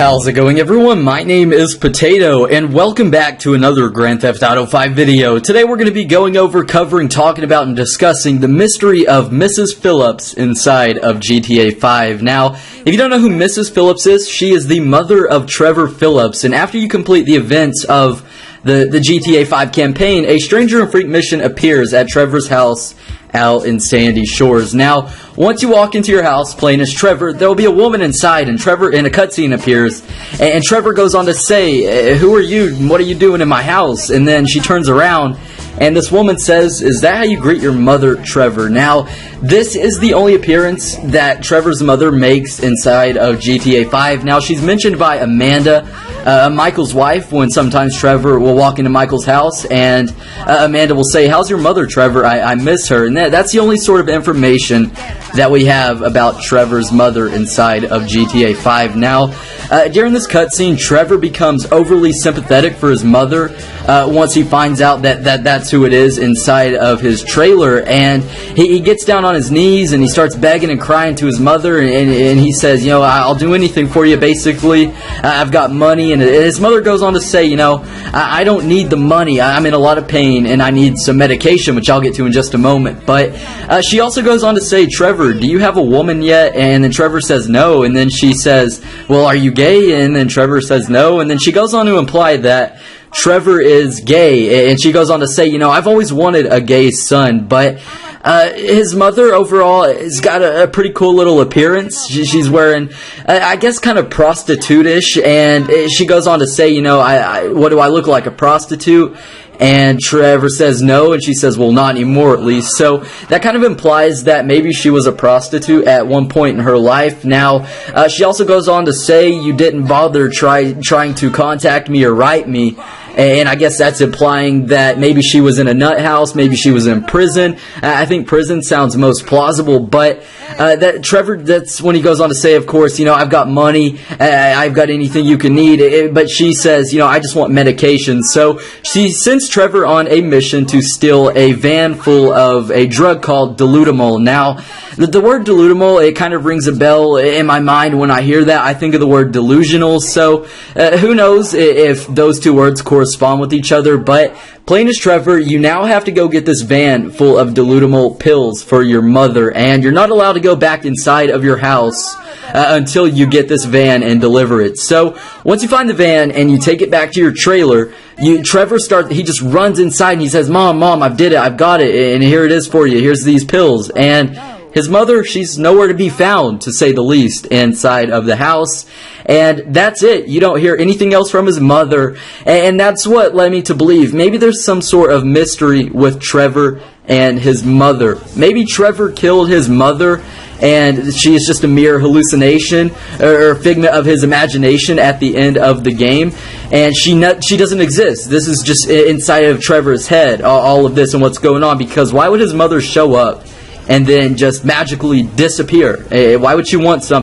How's it going, everyone? My name is Potato, and welcome back to another Grand Theft Auto 5 video. Today we're going to be going over, covering, talking about, and discussing the mystery of Mrs. Phillips inside of GTA 5. Now, if you don't know who Mrs. Phillips is, she is the mother of Trevor Phillips, and after you complete the events of the GTA 5 campaign, a Stranger in Freak mission appears at Trevor's house out in Sandy Shores. Now, once you walk into your house playing as Trevor, there will be a woman inside, and Trevor, in a cutscene, appears, and Trevor goes on to say, "Who are you? What are you doing in my house?" And then she turns around, and this woman says, "Is that how you greet your mother, Trevor?" Now, this is the only appearance that Trevor's mother makes inside of GTA 5. Now, she's mentioned by Amanda, Michael's wife, when sometimes Trevor will walk into Michael's house, and Amanda will say, "How's your mother, Trevor? I miss her." And that's the only sort of information that we have about Trevor's mother inside of GTA 5. Now, during this cutscene, Trevor becomes overly sympathetic for his mother once he finds out that that's who it is inside of his trailer, and he gets down on his knees and he starts begging and crying to his mother, and he says, "I'll do anything for you, basically. I've got money." And his mother goes on to say, "I don't need the money. I'm in a lot of pain and I need some medication," which I'll get to in just a moment. But she also goes on to say, "Trevor, do you have a woman yet?" And then Trevor says no, and then she says, "Well, are you gay?" And then Trevor says no, and then she goes on to imply that Trevor is gay, and she goes on to say, "I've always wanted a gay son," but his mother overall has got a pretty cool little appearance. She's wearing, I guess, kind of prostitute-ish, and she goes on to say, what do I look like, a prostitute? And Trevor says no, and she says, "Well, not anymore, at least." So that kind of implies that maybe she was a prostitute at one point in her life. Now, she also goes on to say, "You didn't bother trying to contact me or write me." And I guess that's implying that maybe she was in a nut house, maybe she was in prison. I think prison sounds most plausible, but that Trevor, that's when he goes on to say, of course, "I've got money, I've got anything you can need," but she says, "I just want medication." So she sends Trevor on a mission to steal a van full of a drug called Dilutamol. Now, the word Dilutamol, it kind of rings a bell in my mind when I hear that. I think of the word delusional, so who knows if those two words correspond with each other, but playing as Trevor, you now have to go get this van full of Dilutamol pills for your mother, and you're not allowed to go back inside of your house until you get this van and deliver it. So once you find the van and you take it back to your trailer, Trevor just runs inside and he says, Mom, I did it, I've got it, and here it is for you, here's these pills." And his mother, she's nowhere to be found, to say the least, inside of the house. And that's it. You don't hear anything else from his mother. And that's what led me to believe maybe there's some sort of mystery with Trevor and his mother. Maybe Trevor killed his mother and she is just a mere hallucination or figment of his imagination at the end of the game, and she doesn't exist. This is just inside of Trevor's head, all of this and what's going on, because why would his mother show up and then just magically disappear? Why would she want something